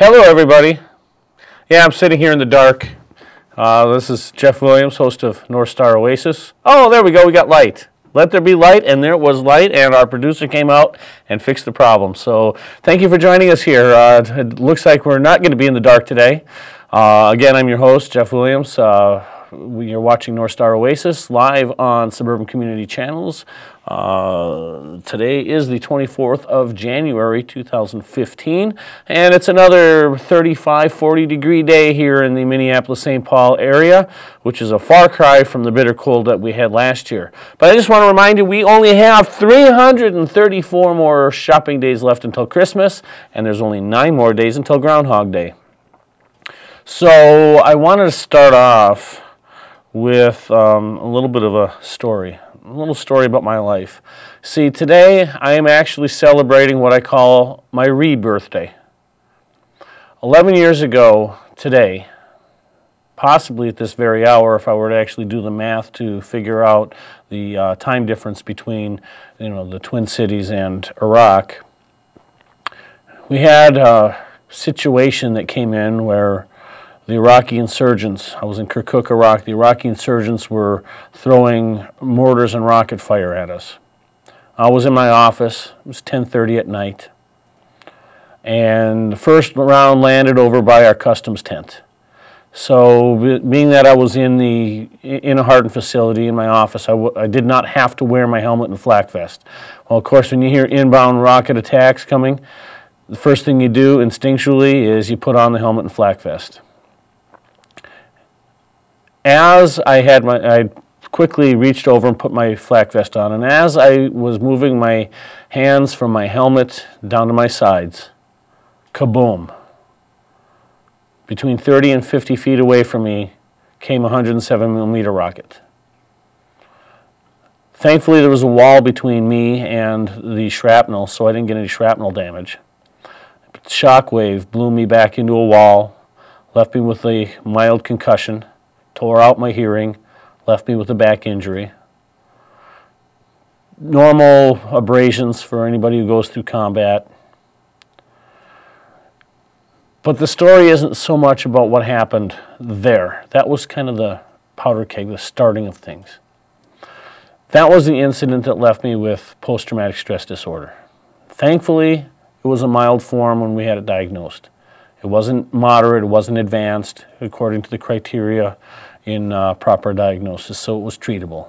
Hello, everybody. Yeah, I'm sitting here in the dark. This is Jeff Williams, host of North Star Oasis. Oh, there we go. We got light. Let there be light, and there was light, and our producer came out and fixed the problem. So thank you for joining us here. It looks like we're not going to be in the dark today. Again, I'm your host, Jeff Williams. You're watching North Star Oasis live on Suburban Community Channels. Today is the 24th of January 2015, and it's another 35-40 degree day here in the Minneapolis-St. Paul area, which is a far cry from the bitter cold that we had last year. But I just want to remind you, we only have 334 more shopping days left until Christmas, and there's only 9 more days until Groundhog Day. So I wanted to start off with a little bit of a story about my life. See, today I am actually celebrating what I call my rebirthday. 11 years ago today, possibly at this very hour, if I were to actually do the math to figure out the time difference between the Twin Cities and Iraq, we had a situation that came in where the Iraqi insurgents, I was in Kirkuk, Iraq, the Iraqi insurgents were throwing mortars and rocket fire at us. I was in my office, it was 10:30 at night, and the first round landed over by our customs tent. So being that I was in a hardened facility in my office, I did not have to wear my helmet and flak vest. Well, of course, when you hear inbound rocket attacks coming, the first thing you do instinctually is you put on the helmet and flak vest. As I quickly reached over and put my flak vest on, and as I was moving my hands from my helmet down to my sides, kaboom! Between 30 and 50 feet away from me came a 107mm rocket. Thankfully, there was a wall between me and the shrapnel, so I didn't get any shrapnel damage. The shockwave blew me back into a wall, left me with a mild concussion, tore out my hearing, left me with a back injury. Normal abrasions for anybody who goes through combat. But the story isn't so much about what happened there. That was kind of the powder keg, the starting of things. That was the incident that left me with post-traumatic stress disorder. Thankfully, it was a mild form when we had it diagnosed. It wasn't moderate, it wasn't advanced, according to the criteria in proper diagnosis, so it was treatable.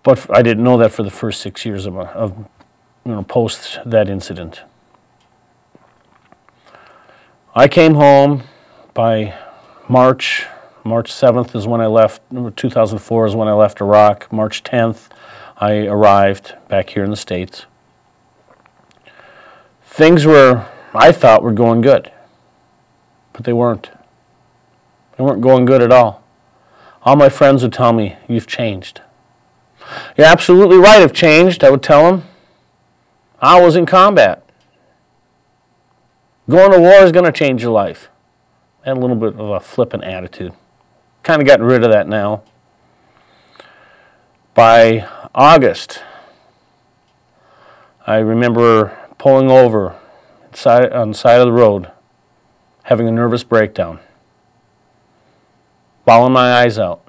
But I didn't know that for the first 6 years of post that incident. I came home by March 7th is when I left, 2004 is when I left Iraq. March 10th, I arrived back here in the States. Things I thought were going good, but they weren't. They weren't going good at all. All my friends would tell me, "You've changed." "You're absolutely right, I've changed," I would tell them. I was in combat. Going to war is going to change your life. I had a little bit of a flippant attitude. Kind of gotten rid of that now. By August, I remember pulling over on the side of the road, having a nervous breakdown, bawling my eyes out.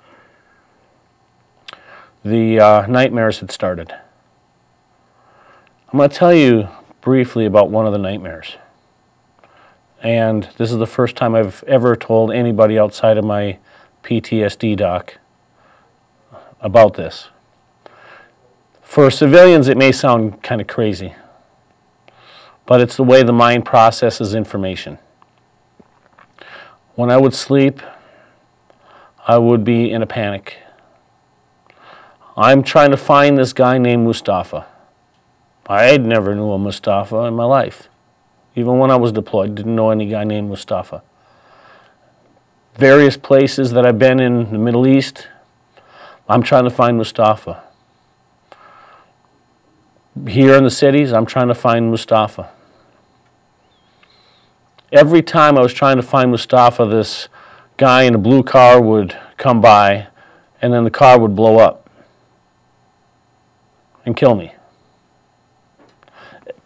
The nightmares had started. I'm going to tell you briefly about one of the nightmares. And this is the first time I've ever told anybody outside of my PTSD doc about this. For civilians, it may sound kind of crazy, but it's the way the mind processes information. When I would sleep, I would be in a panic. I'm trying to find this guy named Mustafa. I never knew a Mustafa in my life. Even when I was deployed, didn't know any guy named Mustafa. Various places that I've been in the Middle East, I'm trying to find Mustafa. Here in the cities, I'm trying to find Mustafa. Every time I was trying to find Mustafa, this guy in a blue car would come by, and then the car would blow up and kill me.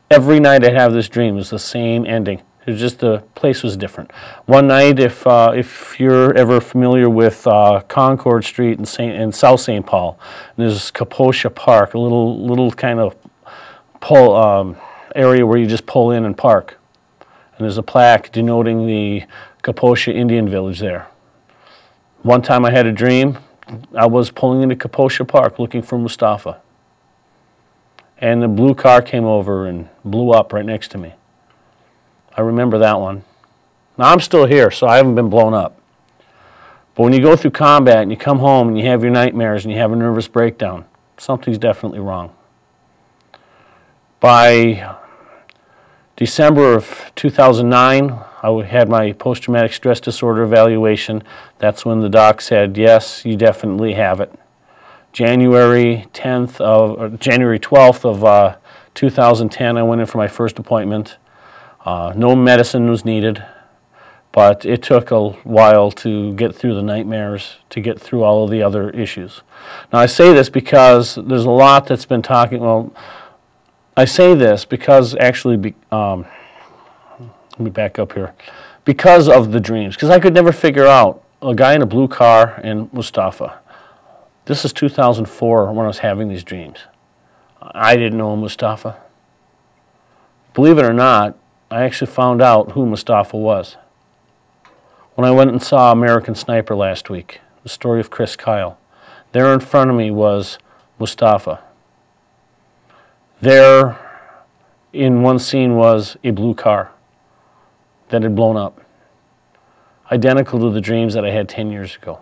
Every night I'd have this dream. It was the same ending. It was just the place was different. One night, if you're ever familiar with Concord Street in South St. Paul, there's Kaposha Park, a little kind of area where you just pull in and park. And there's a plaque denoting the Kaposha Indian Village there. One time I had a dream. I was pulling into Kaposha Park looking for Mustafa. And the blue car came over and blew up right next to me. I remember that one. Now I'm still here, so I haven't been blown up. But when you go through combat and you come home and you have your nightmares and you have a nervous breakdown, something's definitely wrong. By December of 2009, I had my post-traumatic stress disorder evaluation. That's when the doc said, yes, you definitely have it. January 12th of 2010, I went in for my first appointment. No medicine was needed, but it took a while to get through the nightmares, to get through all of the other issues. Now I say this because there's a lot that's been talking, well, I say this because actually, let me back up here, because of the dreams, because I could never figure out a guy in a blue car and Mustafa. This is 2004 when I was having these dreams. I didn't know Mustafa. Believe it or not, I actually found out who Mustafa was when I went and saw American Sniper last week, the story of Chris Kyle. There in front of me was Mustafa. There in one scene was a blue car that had blown up, identical to the dreams that I had 10 years ago.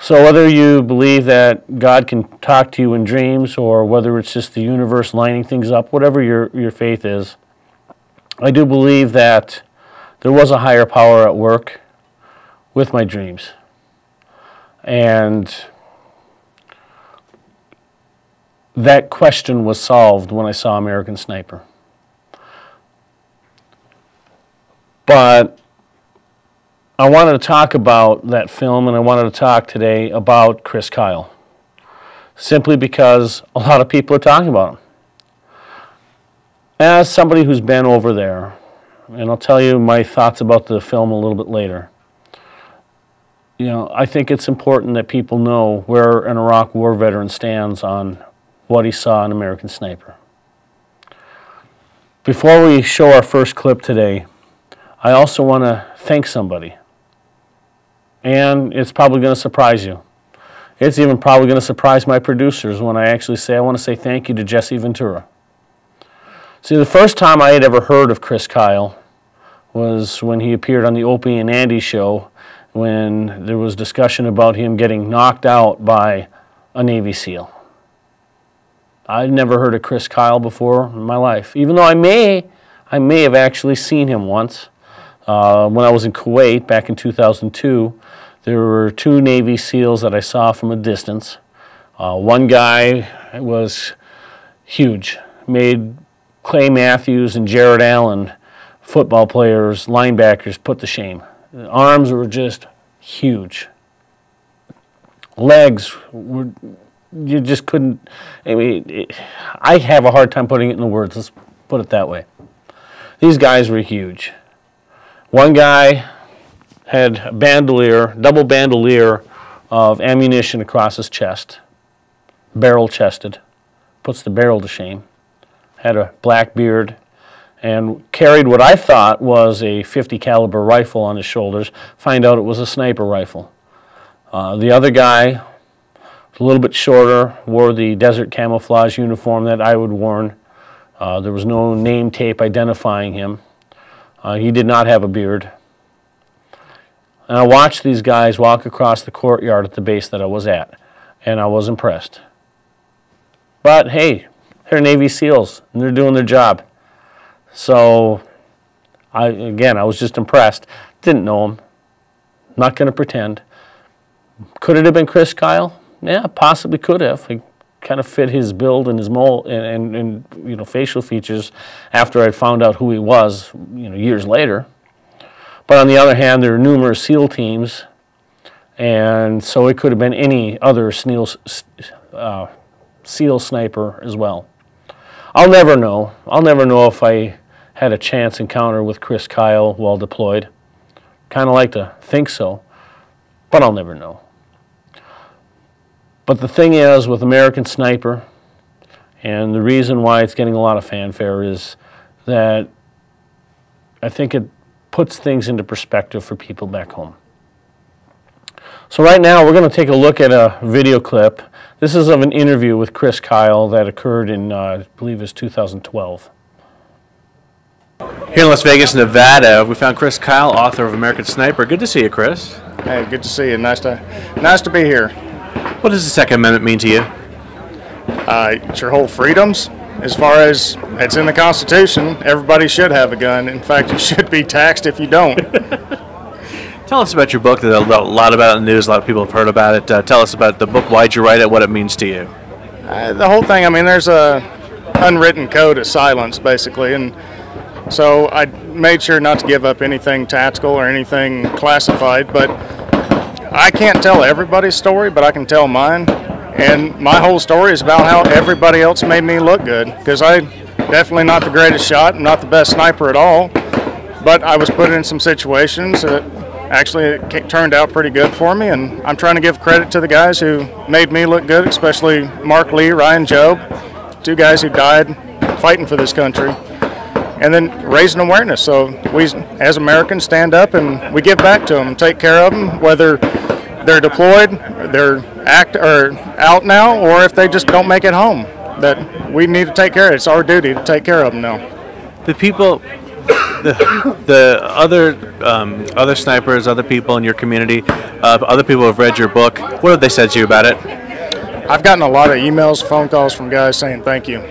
So whether you believe that God can talk to you in dreams or whether it's just the universe lining things up, whatever your faith is, I do believe that there was a higher power at work with my dreams. And that question was solved when I saw American Sniper. But I wanted to talk about that film, and I wanted to talk today about Chris Kyle, simply because a lot of people are talking about him. As somebody who's been over there, and I'll tell you my thoughts about the film a little bit later, you know, I think it's important that people know where an Iraq War veteran stands on what he saw in American Sniper. Before we show our first clip today, I also want to thank somebody. And it's probably going to surprise you. It's even probably going to surprise my producers when I actually say I want to say thank you to Jesse Ventura. See, the first time I had ever heard of Chris Kyle was when he appeared on the Opie and Andy show, when there was discussion about him getting knocked out by a Navy SEAL. I'd never heard of Chris Kyle before in my life, even though I may have actually seen him once. When I was in Kuwait back in 2002, there were two Navy SEALs that I saw from a distance. One guy was huge, made Clay Matthews and Jared Allen, football players, linebackers, put to shame. The arms were just huge. Legs were, you just couldn't, I mean, I have a hard time putting it into words, let's put it that way. These guys were huge. One guy had a bandolier, double bandolier of ammunition across his chest, barrel-chested, puts the barrel to shame, had a black beard, and carried what I thought was a .50 caliber rifle on his shoulders. Find out it was a sniper rifle. The other guy was a little bit shorter, wore the desert camouflage uniform that I would worn. There was no name tape identifying him. He did not have a beard. And I watched these guys walk across the courtyard at the base that I was at, and I was impressed. But hey, they're Navy SEALs, and they're doing their job. So, I was just impressed. Didn't know him. Not going to pretend. Could it have been Chris Kyle? Yeah, possibly could have. It kind of fit his build and his mold and you know, facial features after I found out who he was, you know, years later. But on the other hand, there are numerous SEAL teams, and so it could have been any other SEAL sniper as well. I'll never know. I'll never know if I had a chance encounter with Chris Kyle while deployed. Kind of like to think so, but I'll never know. But the thing is, with American Sniper, and the reason why it's getting a lot of fanfare is that I think it puts things into perspective for people back home. So right now we're going to take a look at a video clip. This is of an interview with Chris Kyle that occurred in, I believe it was 2012. Here in Las Vegas, Nevada, we found Chris Kyle, author of American Sniper. Good to see you, Chris. Hey, good to see you. Nice to be here. What does the Second Amendment mean to you? It's your whole freedoms. As far as it's in the Constitution, everybody should have a gun. In fact, you should be taxed if you don't. Tell us about your book. There's a lot about it in the news. A lot of people have heard about it. Tell us about the book, why'd you write it, what it means to you. The whole thing, I mean, there's a unwritten code of silence, basically, and so I made sure not to give up anything tactical or anything classified, but I can't tell everybody's story, but I can tell mine. And my whole story is about how everybody else made me look good, because I'm definitely not the greatest shot, I'm not the best sniper at all, but I was put in some situations that actually it turned out pretty good for me, and I'm trying to give credit to the guys who made me look good, especially Mark Lee, Ryan Jobe, two guys who died fighting for this country, and then raising awareness. So we, as Americans, stand up and we give back to them, take care of them, whether they're deployed, they're out now, or if they just don't make it home. That we need to take care of. It's our duty to take care of them now. The people, the other snipers, other people in your community, other people who have read your book, what have they said to you about it? I've gotten a lot of emails, phone calls from guys saying thank you.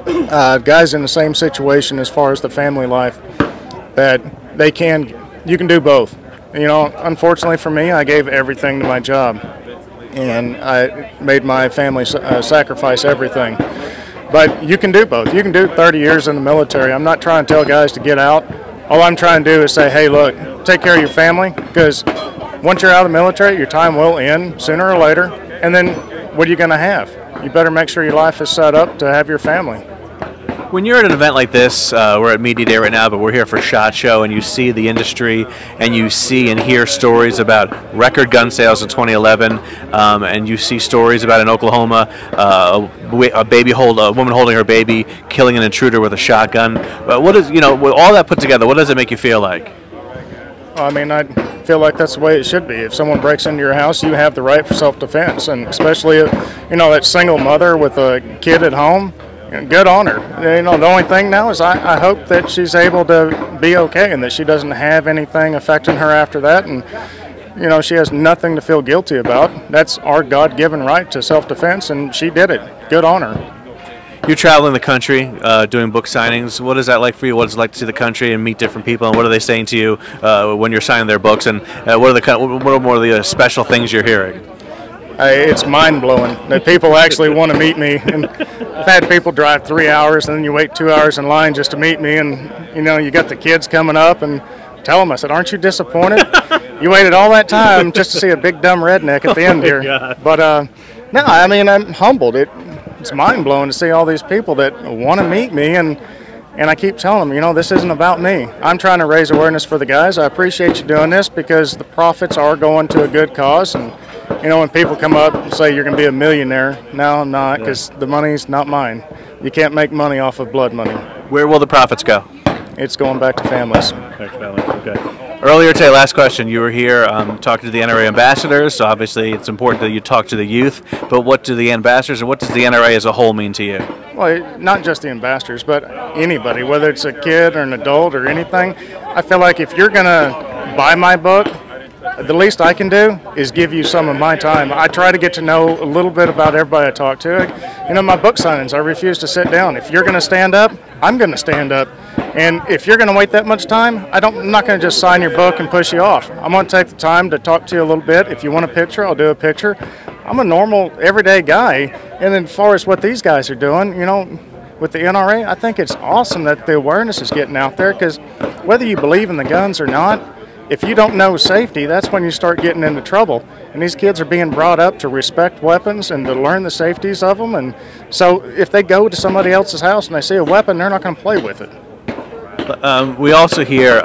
Guys in the same situation as far as the family life, that you can do both. You know, unfortunately for me, I gave everything to my job, and I made my family sacrifice everything. But you can do both. You can do 30 years in the military. I'm not trying to tell guys to get out. All I'm trying to do is say, hey, look, take care of your family, because once you're out of the military, your time will end sooner or later, and then what are you going to have? You better make sure your life is set up to have your family. When you're at an event like this, we're at Media Day right now, but we're here for SHOT Show, and you see the industry, and you see and hear stories about record gun sales in 2011, and you see stories about in Oklahoma, a woman holding her baby, killing an intruder with a shotgun. What is, with all that put together, what does it make you feel like? I mean, I feel like that's the way it should be. If someone breaks into your house, you have the right for self-defense, and especially, that single mother with a kid at home. Good on her. The only thing now is I hope that she's able to be okay and that she doesn't have anything affecting her after that, and she has nothing to feel guilty about. That's our God-given right to self-defense, and she did it. Good on her. You're traveling the country, doing book signings. What is that like for you? What is it like to see the country and meet different people, and what are they saying to you when you're signing their books, and what are more of the special things you're hearing? It's mind-blowing that people actually want to meet me. And I've had people drive 3 hours and then you wait 2 hours in line just to meet me, and you got the kids coming up, and tell them, I said, aren't you disappointed? You waited all that time just to see a big dumb redneck at the end here. God. But no, I mean, I'm humbled. It's mind-blowing to see all these people that want to meet me, and I keep telling them, this isn't about me. I'm trying to raise awareness for the guys. I appreciate you doing this because the profits are going to a good cause. And when people come up and say you're going to be a millionaire, no, I'm not, because the money's not mine. You can't make money off of blood money. Where will the profits go? It's going back to families. Back to families, okay. Earlier today, last question, you were here talking to the NRA ambassadors, so obviously it's important that you talk to the youth, but what do the ambassadors and what does the NRA as a whole mean to you? Well, not just the ambassadors, but anybody, whether it's a kid or an adult or anything. I feel like if you're going to buy my book, the least I can do is give you some of my time. I try to get to know a little bit about everybody I talk to. My book signings, I refuse to sit down. If you're going to stand up, I'm going to stand up. And if you're going to wait that much time, I'm not going to just sign your book and push you off. I'm going to take the time to talk to you a little bit. If you want a picture, I'll do a picture. I'm a normal, everyday guy. And then as far as what these guys are doing, with the NRA, I think it's awesome that the awareness is getting out there, because whether you believe in the guns or not, if you don't know safety, that's when you start getting into trouble. And these kids are being brought up to respect weapons and to learn the safeties of them. And so if they go to somebody else's house and they see a weapon, they're not going to play with it. We also hear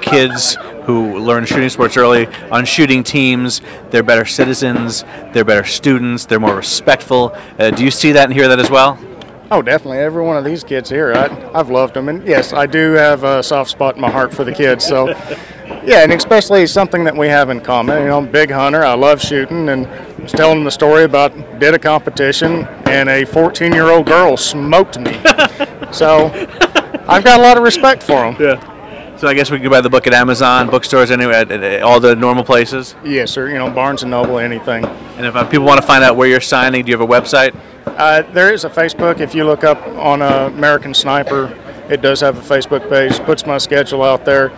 kids who learn shooting sports early on shooting teams. They're better citizens, they're better students, they're more respectful. Do you see that and hear that as well? Oh, definitely. Every one of these kids here, I've loved them. And yes, I do have a soft spot in my heart for the kids. So, yeah, and especially something that we have in common. You know, I'm a big hunter. I love shooting. And I was telling them the story about did a competition and a 14-year-old girl smoked me. So I've got a lot of respect for them. Yeah. So I guess we can buy the book at Amazon, bookstores, anywhere, at all the normal places? Yes, sir. You know, Barnes & Noble, anything. And if people want to find out where you're signing, do you have a website? There is a Facebook. If you look up on American Sniper, it does have a Facebook page. Puts my schedule out there.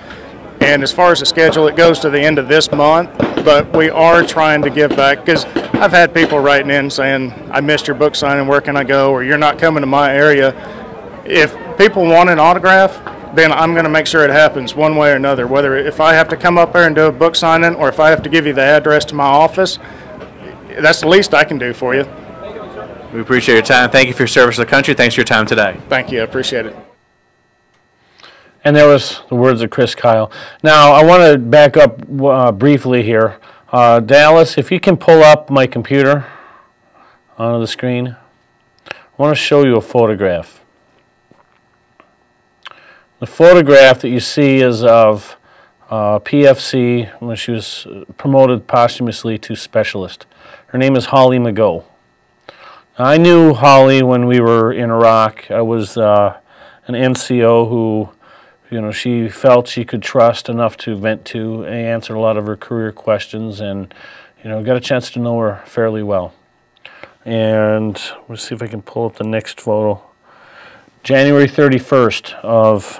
And as far as the schedule, it goes to the end of this month. But we are trying to give back because I've had people writing in saying, I missed your book signing, where can I go? Or you're not coming to my area. If people want an autograph, then I'm going to make sure it happens one way or another. Whether if I have to come up there and do a book signing or if I have to give you the address to my office, that's the least I can do for you. We appreciate your time. Thank you for your service to the country. Thanks for your time today. Thank you. I appreciate it. And there was the words of Chris Kyle. Now, I want to back up briefly here. Dallas, if you can pull up my computer onto the screen, I want to show you a photograph. The photograph that you see is of PFC when she was promoted posthumously to specialist. Her name is Holly Mageau. I knew Holly when we were in Iraq. I was an NCO who, you know, she felt she could trust enough to vent to, and answered a lot of her career questions, and, you know, got a chance to know her fairly well. And let's see if I can pull up the next photo. January 31st of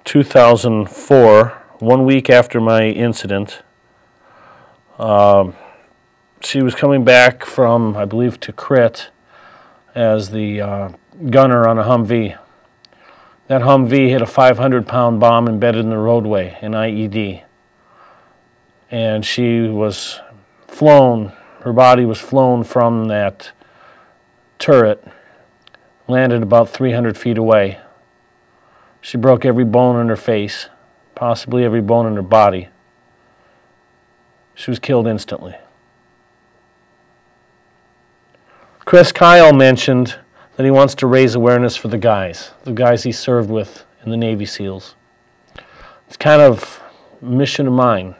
2004, 1 week after my incident, she was coming back from, I believe, Tikrit as the gunner on a Humvee. That Humvee hit a 500-pound bomb embedded in the roadway, an IED. And she was flown, her body was flown from that turret, landed about 300 feet away. She broke every bone in her face, possibly every bone in her body. She was killed instantly. Chris Kyle mentioned that he wants to raise awareness for the guys he served with in the Navy SEALs. It's kind of a mission of mine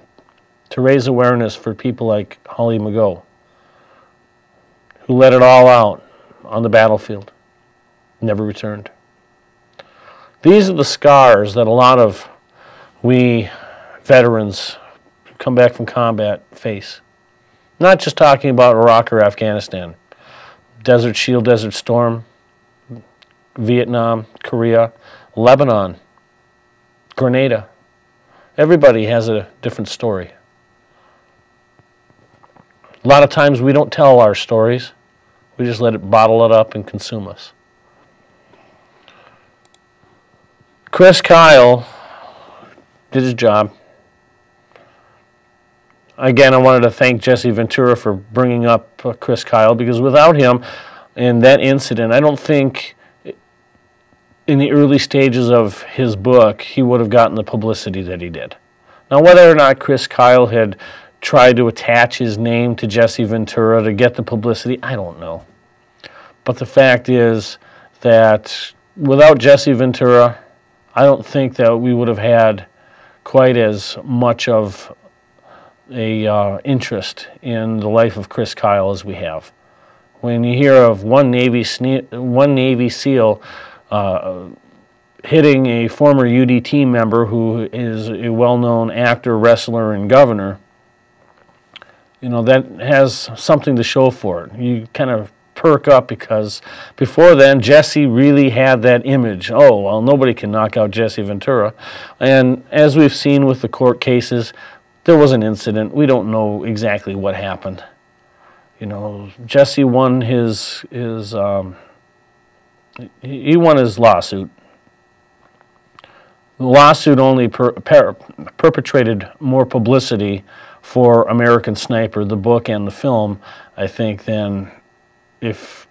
to raise awareness for people like Holly Mageau, who let it all out on the battlefield, never returned. These are the scars that a lot of we veterans who come back from combat face. Not just talking about Iraq or Afghanistan. Desert Shield, Desert Storm, Vietnam, Korea, Lebanon, Grenada. Everybody has a different story. A lot of times we don't tell our stories. We just let it bottle it up and consume us. Chris Kyle did his job. Again, I wanted to thank Jesse Ventura for bringing up Chris Kyle, because without him and that incident, I don't think in the early stages of his book he would have gotten the publicity that he did. Now, whether or not Chris Kyle had tried to attach his name to Jesse Ventura to get the publicity, I don't know. But the fact is that without Jesse Ventura, I don't think that we would have had quite as much of a interest in the life of Chris Kyle as we have. When you hear of one Navy SEAL hitting a former UDT member who is a well-known actor, wrestler, and governor, you know, that has something to show for it. You kind of perk up, because before then, Jesse really had that image. Oh, well, nobody can knock out Jesse Ventura. And as we've seen with the court cases, there was an incident. We don't know exactly what happened. You know, Jesse won his lawsuit. The lawsuit only perpetrated more publicity for American Sniper, the book and the film, I think, than if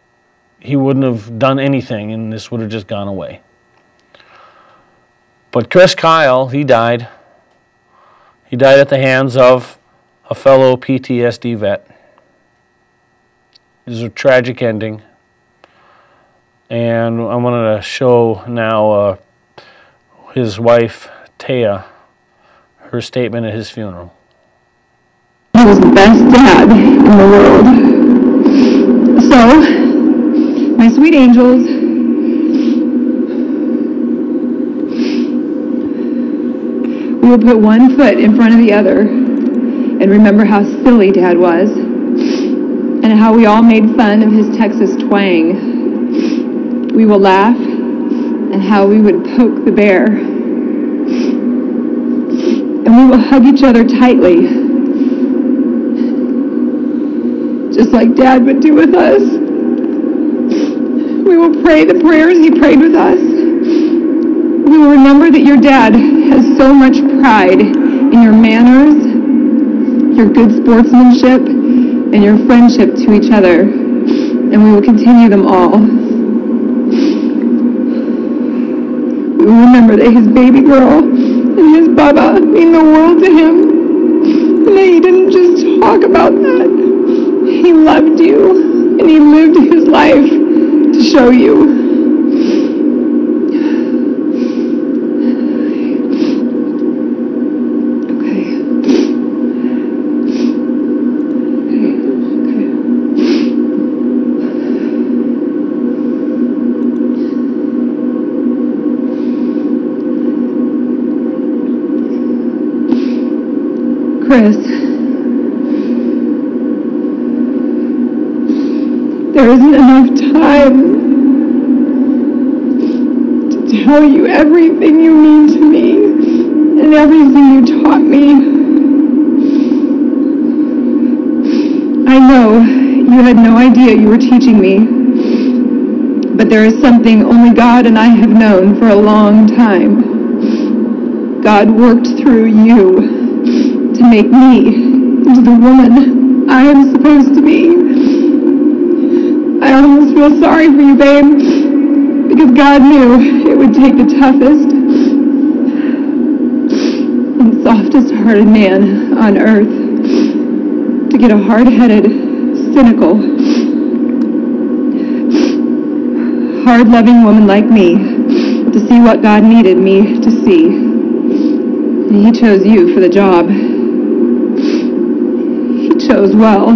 he wouldn't have done anything and this would have just gone away. But Chris Kyle, he died. He died at the hands of a fellow PTSD vet. It was a tragic ending. And I wanted to show now his wife, Taya, her statement at his funeral. He was the best dad in the world. So, my sweet angels, we will put one foot in front of the other and remember how silly Dad was and how we all made fun of his Texas twang. We will laugh at how we would poke the bear. And we will hug each other tightly, just like Dad would do with us. We will pray the prayers he prayed with us. We will remember that your dad has so much pride in your manners, your good sportsmanship, and your friendship to each other, and we will continue them all. We will remember that his baby girl and his Bubba mean the world to him, and that he didn't just talk about that. He loved you, and he lived his life to show you. Chris, there isn't enough time to tell you everything you mean to me and everything you taught me. I know you had no idea you were teaching me, but there is something only God and I have known for a long time. God worked through you to make me into the woman I am supposed to be. I almost feel sorry for you, babe, because God knew it would take the toughest and softest hearted man on earth to get a hard-headed, cynical, hard-loving woman like me to see what God needed me to see. And he chose you for the job. Chose well.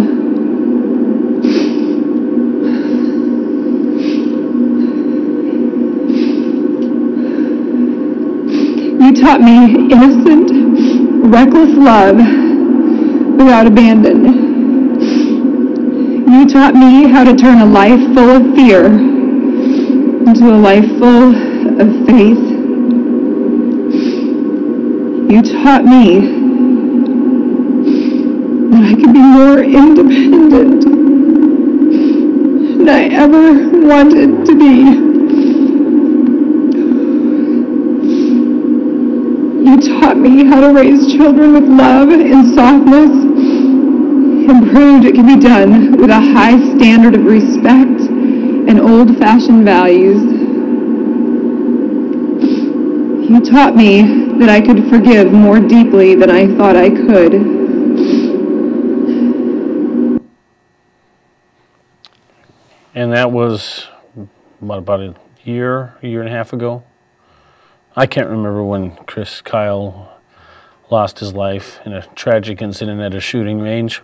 You taught me innocent, reckless love without abandon. You taught me how to turn a life full of fear into a life full of faith. You taught me that I could be more independent than I ever wanted to be. You taught me how to raise children with love and softness and proved it could be done with a high standard of respect and old-fashioned values. You taught me that I could forgive more deeply than I thought I could. And that was, about a year and a half ago? I can't remember when Chris Kyle lost his life in a tragic incident at a shooting range.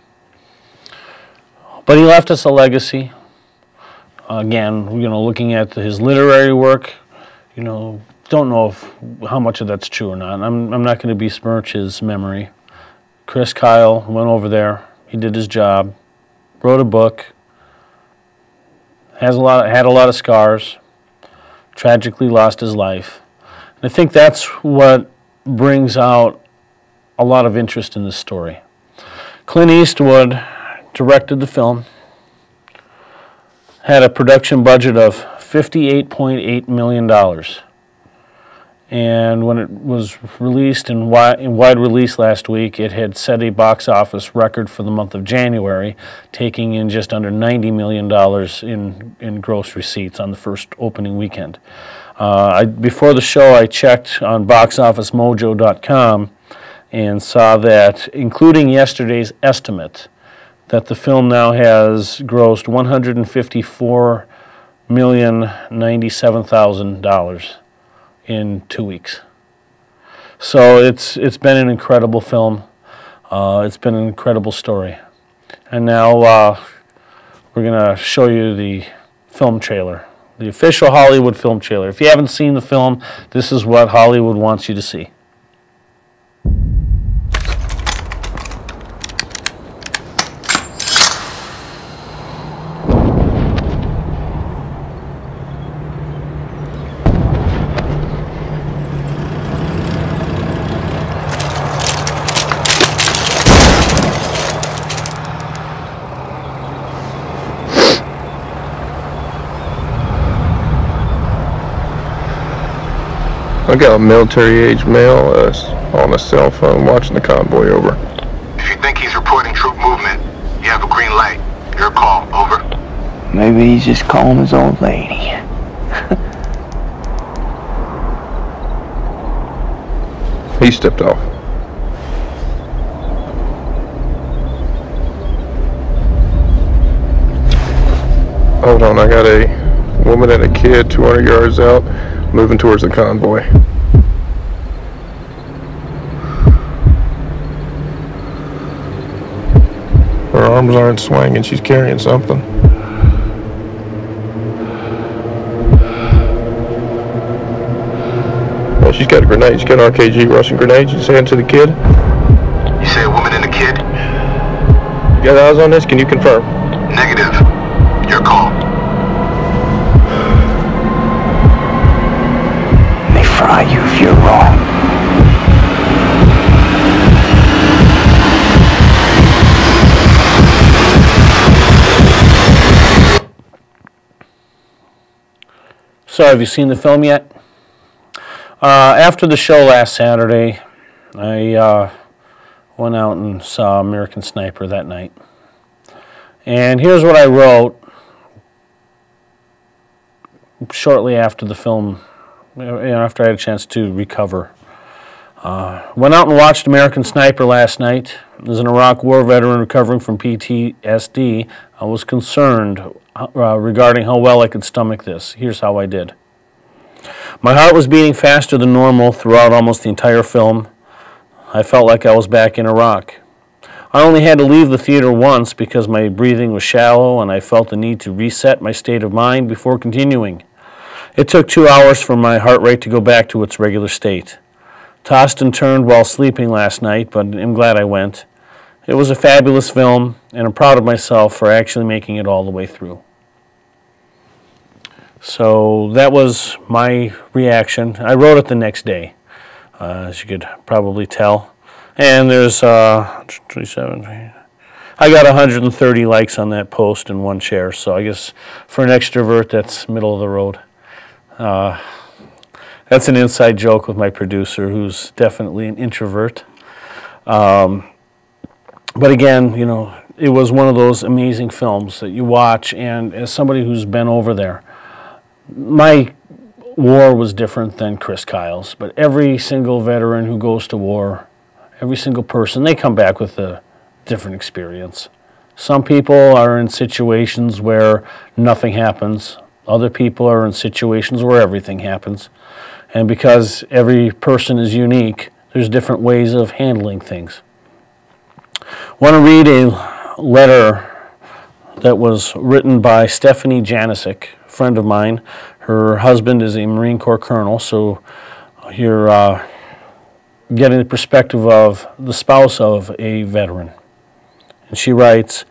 But he left us a legacy. Again, looking at his literary work, don't know how much of that's true or not. I'm not going to besmirch his memory. Chris Kyle went over there. He did his job, wrote a book. Had a lot of scars, tragically lost his life. And I think that's what brings out a lot of interest in this story. Clint Eastwood directed the film, had a production budget of $58.8 million. And when it was released in wide release last week, it had set a box office record for the month of January, taking in just under $90 million in gross receipts on the first opening weekend. Before the show, I checked on boxofficemojo.com and saw that, including yesterday's estimate, that the film now has grossed $154,097,000 in 2 weeks. So it's been an incredible film. It's been an incredible story. And now we're going to show you the film trailer, the official Hollywood film trailer. If you haven't seen the film, this is what Hollywood wants you to see. I got a military-age male on a cell phone watching the convoy over. If you think he's reporting troop movement, you have a green light. Your call, over. Maybe he's just calling his old lady. He stepped off. Hold on, I got a woman and a kid 200 yards out, moving towards the convoy. Her arms aren't swinging, she's carrying something. Oh, she's got a grenade, she's got an RKG Russian grenade. You saying to the kid? You say a woman and a kid? You got eyes on this? Can you confirm? Negative. Your call. They fry you if you're wrong. So, have you seen the film yet? After the show last Saturday, I went out and saw American Sniper that night. And here's what I wrote shortly after the film, after I had a chance to recover. Went out and watched American Sniper last night. As an Iraq War veteran recovering from PTSD, I was concerned regarding how well I could stomach this. Here's how I did. My heart was beating faster than normal throughout almost the entire film. I felt like I was back in Iraq. I only had to leave the theater once because my breathing was shallow and I felt the need to reset my state of mind before continuing. It took 2 hours for my heart rate to go back to its regular state. Tossed and turned while sleeping last night, but I'm glad I went. It was a fabulous film, and I'm proud of myself for actually making it all the way through. So that was my reaction. I wrote it the next day, as you could probably tell. And there's 27. I got 130 likes on that post and 1 share, so I guess for an extrovert, that's middle of the road. That's an inside joke with my producer, who's definitely an introvert. But again, you know, it was one of those amazing films that you watch, and as somebody who's been over there, my war was different than Chris Kyle's, but every single veteran who goes to war, every single person, they come back with a different experience. Some people are in situations where nothing happens. Other people are in situations where everything happens. And because every person is unique, there's different ways of handling things. I want to read a letter that was written by Stephanie Janisic, a friend of mine. Her husband is a Marine Corps colonel, so you're getting the perspective of the spouse of a veteran. And she writes,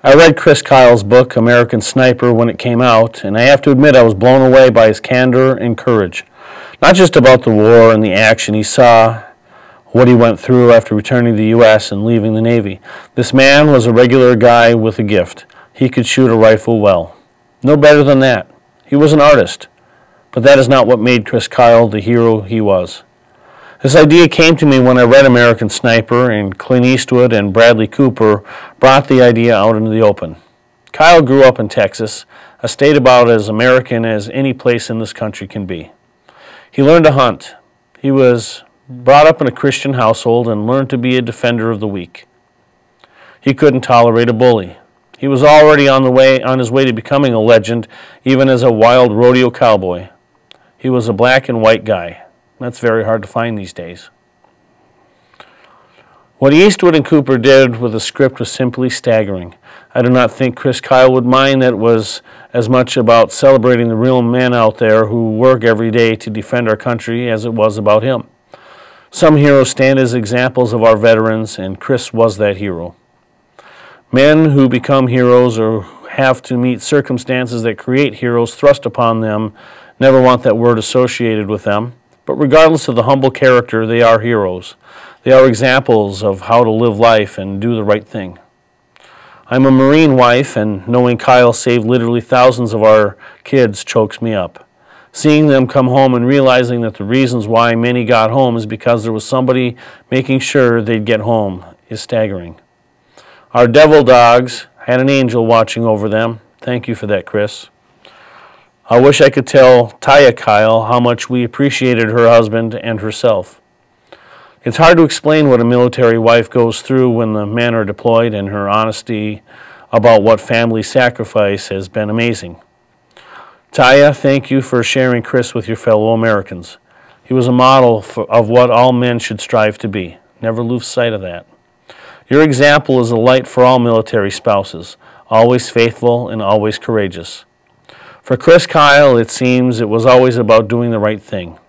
I read Chris Kyle's book, American Sniper, when it came out, and I have to admit I was blown away by his candor and courage. Not just about the war and the action he saw, what he went through after returning to the U.S. and leaving the Navy. This man was a regular guy with a gift. He could shoot a rifle well. No better than that. He was an artist. But that is not what made Chris Kyle the hero he was. This idea came to me when I read American Sniper, and Clint Eastwood and Bradley Cooper brought the idea out into the open. Kyle grew up in Texas, a state about as American as any place in this country can be. He learned to hunt. He was brought up in a Christian household and learned to be a defender of the weak. He couldn't tolerate a bully. He was already on his way to becoming a legend, even as a wild rodeo cowboy. He was a black and white guy. That's very hard to find these days. What Eastwood and Cooper did with the script was simply staggering. I do not think Chris Kyle would mind that it was as much about celebrating the real men out there who work every day to defend our country as it was about him. Some heroes stand as examples of our veterans, and Chris was that hero. Men who become heroes or have to meet circumstances that create heroes thrust upon them never want that word associated with them, but regardless of the humble character, they are heroes. They are examples of how to live life and do the right thing. I'm a Marine wife, and knowing Kyle saved literally thousands of our kids chokes me up. Seeing them come home and realizing that the reasons why many got home is because there was somebody making sure they'd get home is staggering. Our devil dogs had an angel watching over them. Thank you for that, Chris. I wish I could tell Taya Kyle how much we appreciated her husband and herself. It's hard to explain what a military wife goes through when the men are deployed, and her honesty about what family sacrifice has been amazing. Taya, thank you for sharing Chris with your fellow Americans. He was a model of what all men should strive to be. Never lose sight of that. Your example is a light for all military spouses, always faithful and always courageous. For Chris Kyle, it seems it was always about doing the right thing.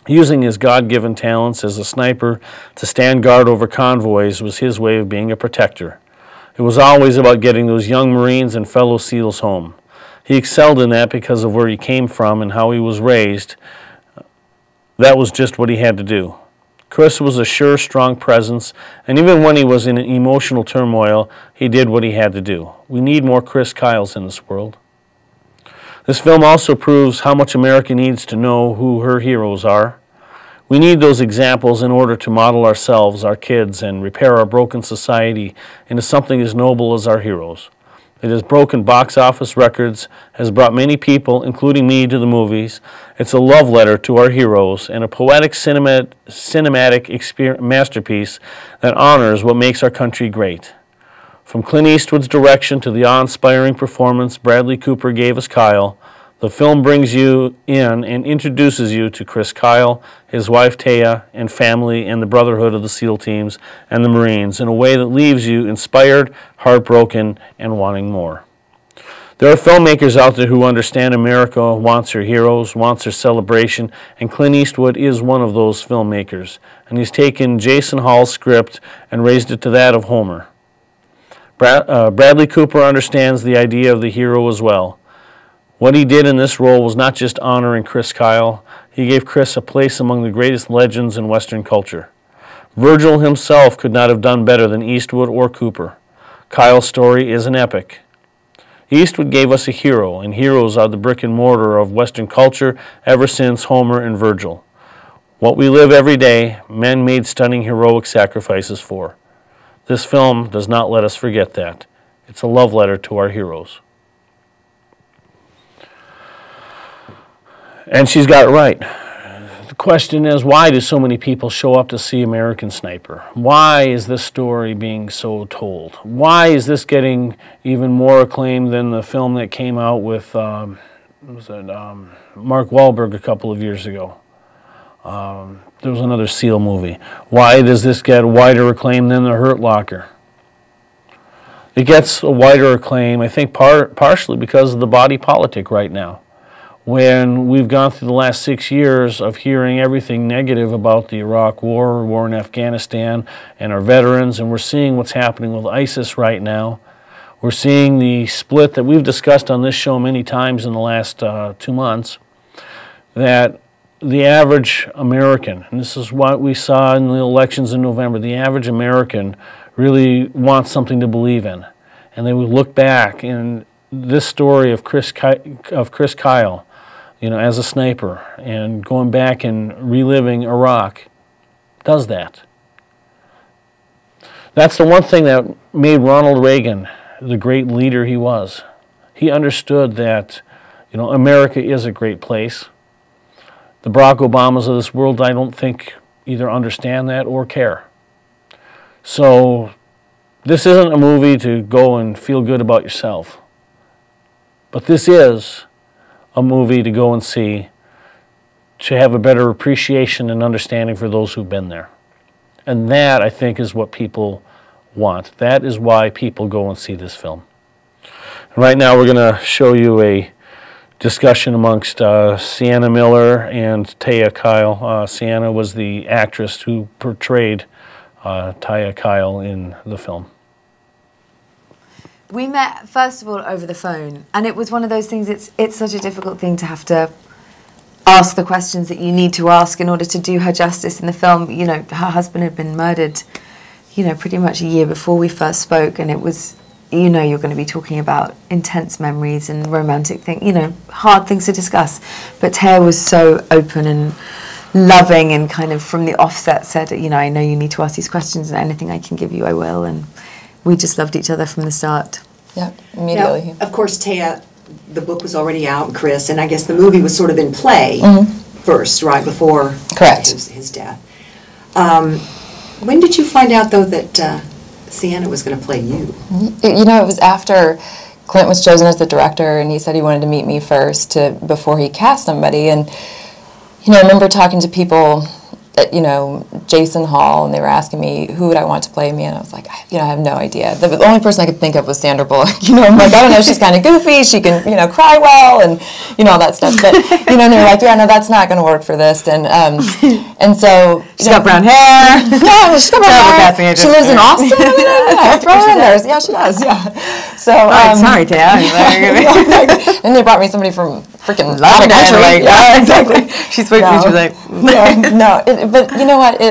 Using his God-given talents as a sniper to stand guard over convoys was his way of being a protector. It was always about getting those young Marines and fellow SEALs home. He excelled in that because of where he came from and how he was raised. That was just what he had to do. Chris was a sure, strong presence, and even when he was in emotional turmoil, he did what he had to do. We need more Chris Kyles in this world. This film also proves how much America needs to know who her heroes are. We need those examples in order to model ourselves, our kids, and repair our broken society into something as noble as our heroes. It has broken box office records, has brought many people, including me, to the movies. It's a love letter to our heroes and a poetic cinematic masterpiece that honors what makes our country great. From Clint Eastwood's direction to the awe-inspiring performance Bradley Cooper gave as Kyle, the film brings you in and introduces you to Chris Kyle, his wife Taya, and family, and the brotherhood of the SEAL teams and the Marines in a way that leaves you inspired, heartbroken, and wanting more. There are filmmakers out there who understand America wants her heroes, wants her celebration, and Clint Eastwood is one of those filmmakers, and he's taken Jason Hall's script and raised it to that of Homer. Bradley Cooper understands the idea of the hero as well. What he did in this role was not just honoring Chris Kyle, he gave Chris a place among the greatest legends in Western culture. Virgil himself could not have done better than Eastwood or Cooper. Kyle's story is an epic. Eastwood gave us a hero, and heroes are the brick and mortar of Western culture ever since Homer and Virgil. What we live every day, men made stunning heroic sacrifices for. This film does not let us forget that. It's a love letter to our heroes. And she's got it right. The question is, why do so many people show up to see American Sniper? Why is this story being so told? Why is this getting even more acclaim than the film that came out with Mark Wahlberg a couple of years ago? There was another SEAL movie. Why does this get wider acclaim than The Hurt Locker? It gets a wider acclaim, I think, partially because of the body politic right now. When we've gone through the last 6 years of hearing everything negative about the Iraq War, war in Afghanistan, and our veterans, and we're seeing what's happening with ISIS right now. We're seeing the split that we've discussed on this show many times in the last 2 months, that the average American, and this is what we saw in the elections in November, the average American really wants something to believe in. And they would look back, and this story of Chris Kyle, you know, as a sniper, and going back and reliving Iraq, does that. That's the one thing that made Ronald Reagan the great leader he was. He understood that, you know, America is a great place. The Barack Obamas of this world, I don't think, either understand that or care. So this isn't a movie to go and feel good about yourself. But this is a movie to go and see, to have a better appreciation and understanding for those who've been there. And that, I think, is what people want. That is why people go and see this film. And right now we're going to show you a discussion amongst Sienna Miller and Taya Kyle. Sienna was the actress who portrayed Taya Kyle in the film. We met, first of all, over the phone, and it was one of those things, it's such a difficult thing to have to ask the questions that you need to ask in order to do her justice in the film. You know, her husband had been murdered, you know, pretty much a year before we first spoke, and it was, you know, you're going to be talking about intense memories and romantic things, you know, hard things to discuss. But Taya was so open and loving and kind of from the offset said, you know, I know you need to ask these questions and anything I can give you, I will. And we just loved each other from the start. Yeah, immediately. Now, of course, Taya, the book was already out, Chris, and I guess the movie was sort of in play first, right, before Correct. His death. When did you find out, though, that Sienna was going to play you? You know, it was after Clint was chosen as the director, and he said he wanted to meet me first before he cast somebody. And, you know, I remember talking to people at, you know, Jason Hall, and they were asking me who would I want to play me, and I was like, you know, I have no idea. The only person I could think of was Sandra Bullock. You know, I'm like, I don't know, she's kind of goofy, she can, you know, cry well, and, you know, all that stuff. But, you know, and they were like, yeah, no, that's not going to work for this. And so she's got brown hair. Yeah, she's got brown hair. She lives in Austin. Yeah, throw her in there. Yeah, she does. Yeah. So, sorry, Taya. And they brought me somebody from freaking London. Like, yeah, exactly. She spoke to me. She was like, but you know what?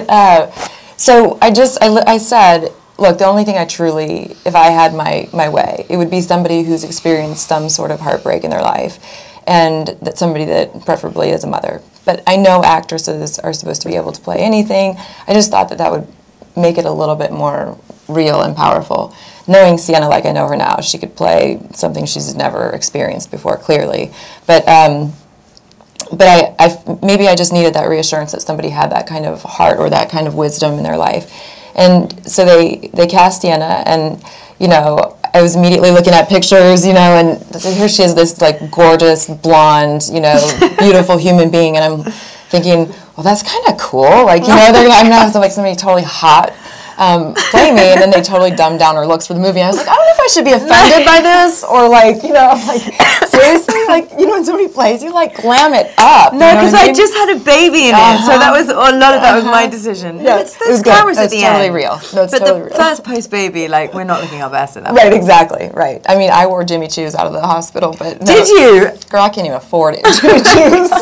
So I said, look, the only thing I truly, if I had my way, it would be somebody who's experienced some sort of heartbreak in their life, and that somebody that preferably is a mother. But I know actresses are supposed to be able to play anything. I just thought that would make it a little bit more real and powerful. Knowing Sienna like I know her now, she could play something she's never experienced before, clearly. But maybe I just needed that reassurance that somebody had that kind of heart or that kind of wisdom in their life. And so they cast Sienna, and, you know, I was immediately looking at pictures, you know, and so here she is, this, like, gorgeous, blonde, you know, beautiful human being, and I'm thinking, well, that's kind of cool. Like, you know, I'm going to have somebody totally hot play me, and then they totally dumbed down her looks for the movie. And I was like, I don't know if I should be offended by this, or like, you know, I'm like, seriously? Like, you know, when somebody plays you, like, glam it up. No, because I just had a baby in it, so that was, a lot of that was my decision. Yeah, there's cameras at the end. Totally real. No, it's but totally the real. first post-baby, like, we're not looking our best at that Right, point. exactly, right. I mean, I wore Jimmy Choo's out of the hospital, but no, Did you? Girl, I can't even afford it. Jimmy Choo's.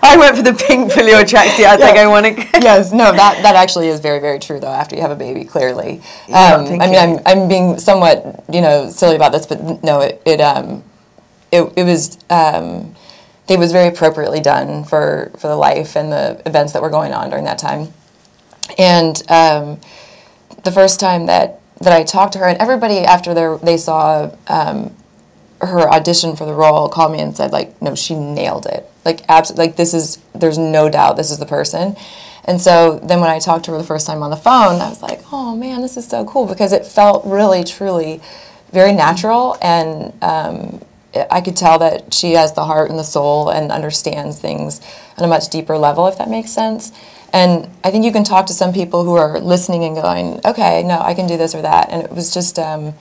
I went for the pink velour tracksuit. I think I want to. Yes, no, that actually is very, very true, though, after you have a baby, clearly. I mean, I'm being somewhat, you know, silly about this, but no, it was very appropriately done for the life and the events that were going on during that time. And the first time that I talked to her, and everybody after they saw her audition for the role called me and said, like, no, she nailed it. Like, absolutely, like, there's no doubt this is the person. And so then when I talked to her the first time on the phone, I was like, oh man, this is so cool, because it felt really, truly very natural, and I could tell that she has the heart and the soul and understands things on a much deeper level, if that makes sense. And I think you can talk to some people who are listening and going, okay, no, I can do this or that. And it was just, you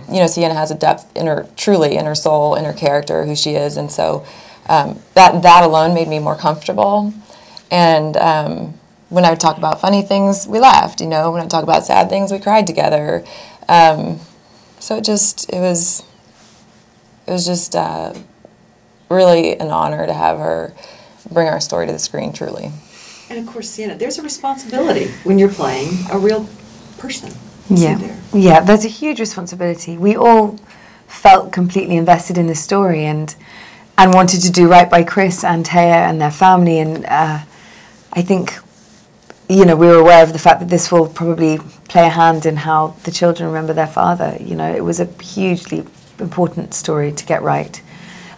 know, Sienna has a depth truly in her soul, in her character, who she is. And so that alone made me more comfortable. And when I would talk about funny things, we laughed, you know. When I talk about sad things, we cried together. So it was just really an honor to have her bring our story to the screen, truly. And of course, Sienna, there's a responsibility when you're playing a real person. Yeah, there's a huge responsibility. We all felt completely invested in this story and wanted to do right by Chris and Taya and their family. And I think, you know, we were aware of the fact that this will probably play a hand in how the children remember their father. You know, it was a hugely important story to get right.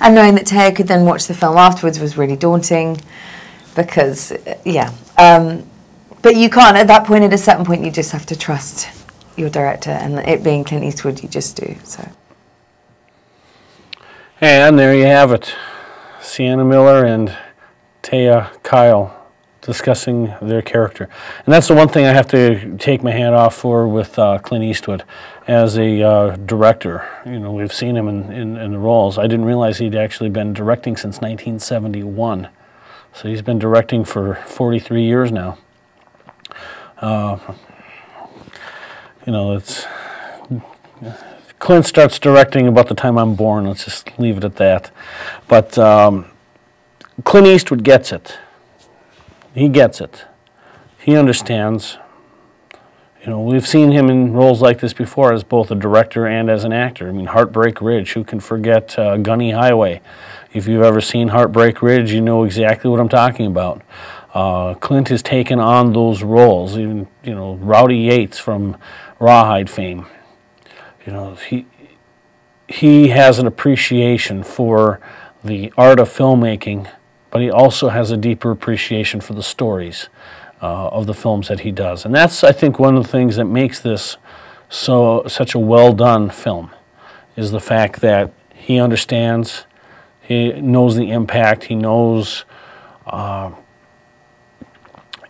And knowing that Taya could then watch the film afterwards was really daunting. because, yeah. But you can't, at that point, at a certain point, you just have to trust your director, and it being Clint Eastwood, you just do, so. And there you have it. Sienna Miller and Taya Kyle discussing their character. And that's the one thing I have to take my hat off for with Clint Eastwood as a director. You know, we've seen him in the roles. I didn't realize he'd actually been directing since 1971. So he's been directing for 43 years now. You know, it's Clint starts directing about the time I'm born. Let's just leave it at that. But Clint Eastwood gets it. He gets it. He understands. You know, we've seen him in roles like this before as both a director and as an actor. I mean, Heartbreak Ridge, who can forget Gunny Highway? If you've ever seen Heartbreak Ridge, you know exactly what I'm talking about. Clint has taken on those roles. Even, you know, Rowdy Yates from Rawhide fame. You know, he has an appreciation for the art of filmmaking, but he also has a deeper appreciation for the stories of the films that he does. And that's, I think, one of the things that makes this such a well-done film, is the fact that he understands, he knows the impact, he knows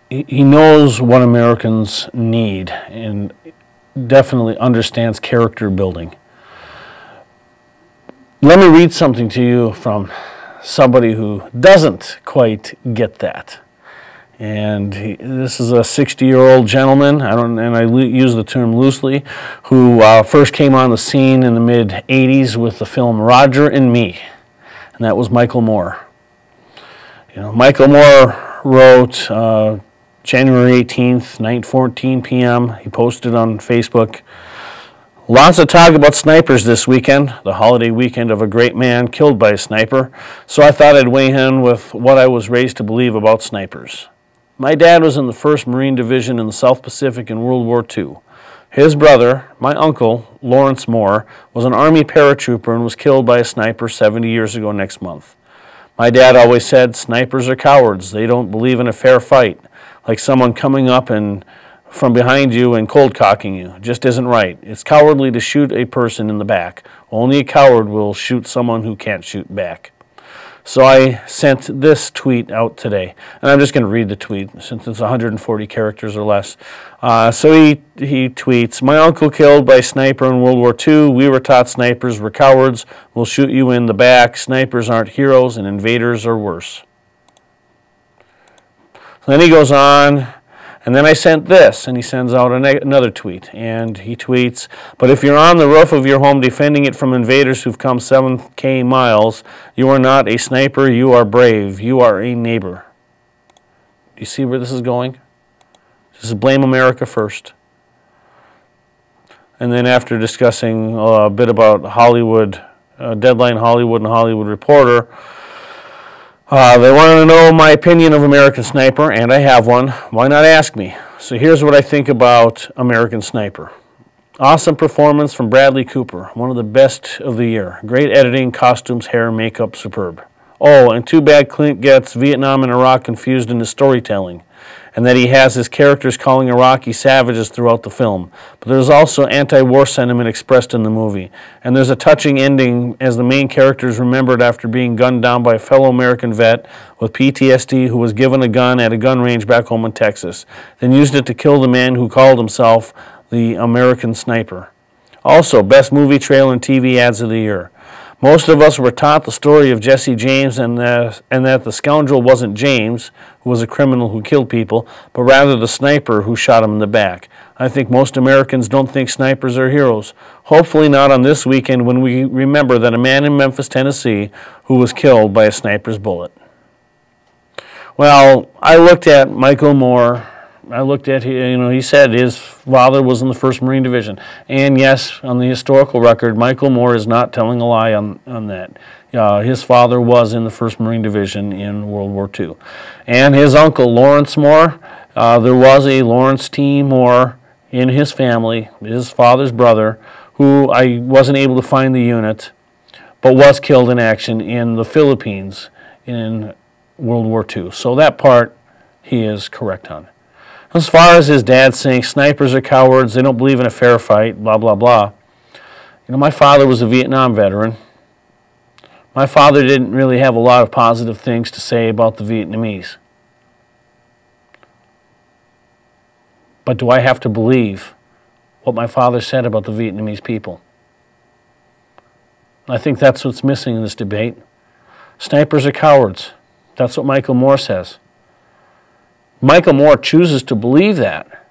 he knows what Americans need, and definitely understands character building. Let me read something to you from somebody who doesn't quite get that. And this is a 60-year-old gentleman, I use the term loosely, who first came on the scene in the mid-'80s with the film Roger and Me, and that was Michael Moore. You know, Michael Moore wrote January 18th, 9:14 p.m. He posted on Facebook, "Lots of talk about snipers this weekend, the holiday weekend of a great man killed by a sniper, so I thought I'd weigh in with what I was raised to believe about snipers. My dad was in the 1st Marine Division in the South Pacific in World War II. His brother, my uncle, Lawrence Moore, was an Army paratrooper and was killed by a sniper 70 years ago next month. My dad always said, snipers are cowards. They don't believe in a fair fight. Like someone coming up and from behind you and cold cocking you. Just isn't right. It's cowardly to shoot a person in the back. Only a coward will shoot someone who can't shoot back." So I sent this tweet out today, and I'm just going to read the tweet since it's 140 characters or less. So he tweets, "My uncle killed by a sniper in World War II. We were taught snipers were cowards. We'll shoot you in the back. Snipers aren't heroes, and invaders are worse." Then he goes on, and then I sent this, and he sends out another tweet, and he tweets, "But if you're on the roof of your home defending it from invaders who've come 7K miles, you are not a sniper, you are brave, you are a neighbor." Do you see where this is going? This is blame America first. And then after discussing a bit about Hollywood, Deadline Hollywood and Hollywood Reporter, they want to know my opinion of American Sniper, and I have one. Why not ask me? So here's what I think about American Sniper. Awesome performance from Bradley Cooper, one of the best of the year. Great editing, costumes, hair, makeup, superb. Oh, and too bad Clint gets Vietnam and Iraq confused in his storytelling, and that he has his characters calling Iraqi savages throughout the film. But there's also anti-war sentiment expressed in the movie. And there's a touching ending as the main character is remembered after being gunned down by a fellow American vet with PTSD who was given a gun at a gun range back home in Texas, then used it to kill the man who called himself the American Sniper. Also, best movie trailer and TV ads of the year. Most of us were taught the story of Jesse James and that the scoundrel wasn't James, who was a criminal who killed people, but rather the sniper who shot him in the back. I think most Americans don't think snipers are heroes. Hopefully not on this weekend when we remember that a man in Memphis, Tennessee, who was killed by a sniper's bullet." Well, I looked at Michael Moore. I looked at, he said his father was in the 1st Marine Division. And yes, on the historical record, Michael Moore is not telling a lie on that. His father was in the 1st Marine Division in World War II. And his uncle, Lawrence Moore, there was a Lawrence T. Moore in his family, his father's brother, who I wasn't able to find the unit, but was killed in action in the Philippines in World War II. So that part he is correct on. As far as his dad saying snipers are cowards, they don't believe in a fair fight, blah, blah, blah. You know, my father was a Vietnam veteran. My father didn't really have a lot of positive things to say about the Vietnamese. But do I have to believe what my father said about the Vietnamese people? I think that's what's missing in this debate. Snipers are cowards. That's what Michael Moore says. Michael Moore chooses to believe that.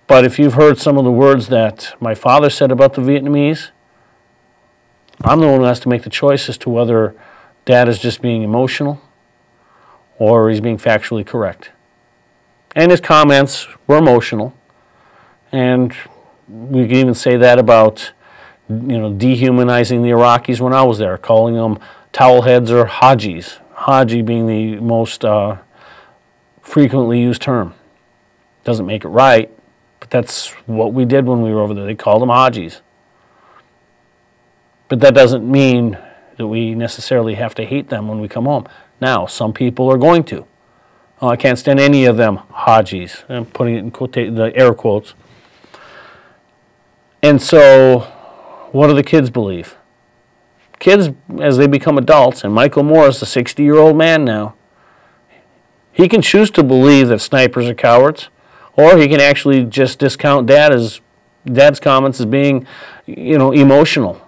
But if you've heard some of the words that my father said about the Vietnamese, I'm the one who has to make the choice as to whether Dad is just being emotional or he's being factually correct. And his comments were emotional. And we can even say that about, you know, dehumanizing the Iraqis when I was there, calling them towelheads or hajis. Haji being the most frequently used term. Doesn't make it right, but that's what we did when we were over there. They called them hajis. But that doesn't mean that we necessarily have to hate them when we come home. Now, some people are going to. Oh, I can't stand any of them hajis. I'm putting it in the air quotes. And so, what do the kids believe? Kids, as they become adults, and Michael Moore is a 60-year-old man now, he can choose to believe that snipers are cowards, or he can actually just discount Dad's comments as being, you know, emotional.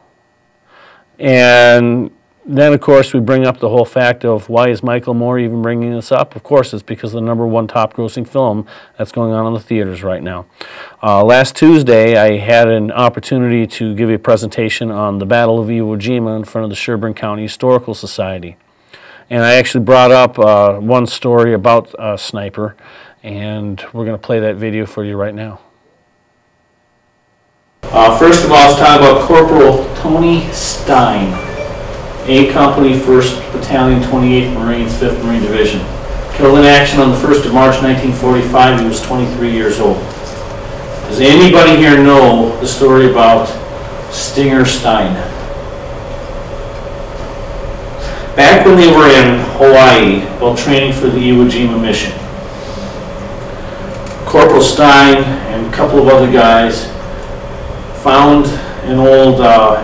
And then, of course, we bring up the whole fact of why is Michael Moore even bringing this up? Of course, it's because of the #1 top-grossing film that's going on in the theaters right now. Last Tuesday, I had an opportunity to give a presentation on the Battle of Iwo Jima in front of the Sherburne County Historical Society. And I actually brought up one story about a sniper, and we're going to play that video for you right now. First of all, let's talk about Corporal Tony Stein, A Company, 1st Battalion, 28th Marines, 5th Marine Division. Killed in action on the 1st of March, 1945. He was 23 years old. Does anybody here know the story about Stinger Stein? Back when they were in Hawaii while training for the Iwo Jima mission, Corporal Stein and a couple of other guys found an old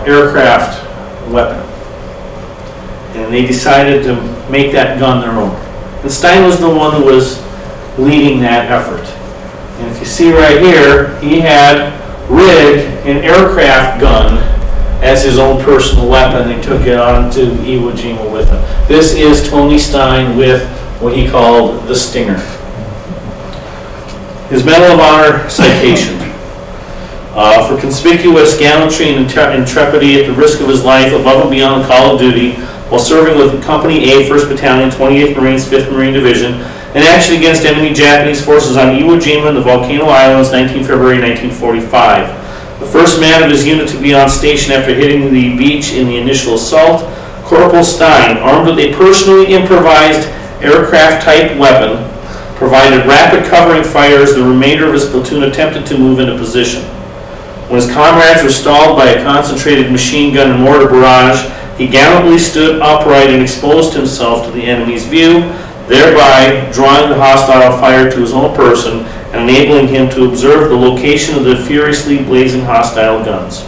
aircraft weapon, and they decided to make that gun their own. And Stein was the one who was leading that effort. And if you see right here, he had rigged an aircraft gun as his own personal weapon. He took it on to Iwo Jima with him. This is Tony Stein with what he called the Stinger. His Medal of Honor citation. For conspicuous gallantry and intrepidity at the risk of his life above and beyond the call of duty while serving with Company A, 1st Battalion, 28th Marines, 5th Marine Division, in action against enemy Japanese forces on Iwo Jima and the Volcano Islands, 19 February 1945. The first man of his unit to be on station after hitting the beach in the initial assault, Corporal Stein, armed with a personally improvised aircraft-type weapon, provided rapid covering fire as the remainder of his platoon attempted to move into position. When his comrades were stalled by a concentrated machine gun and mortar barrage, he gallantly stood upright and exposed himself to the enemy's view, thereby drawing the hostile fire to his own person and enabling him to observe the location of the furiously blazing hostile guns.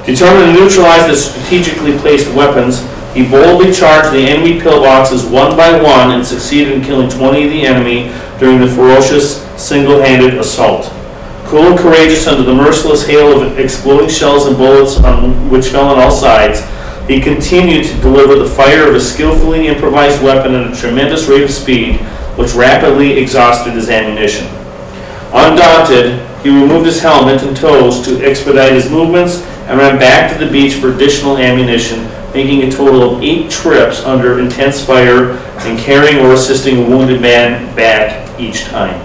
Determined to neutralize the strategically placed weapons, he boldly charged the enemy pillboxes one by one and succeeded in killing 20 of the enemy during the ferocious single-handed assault. Cool and courageous under the merciless hail of exploding shells and bullets which fell on all sides, he continued to deliver the fire of a skillfully improvised weapon at a tremendous rate of speed, which rapidly exhausted his ammunition. Undaunted, he removed his helmet and toes to expedite his movements and ran back to the beach for additional ammunition, making a total of 8 trips under intense fire and carrying or assisting a wounded man back each time.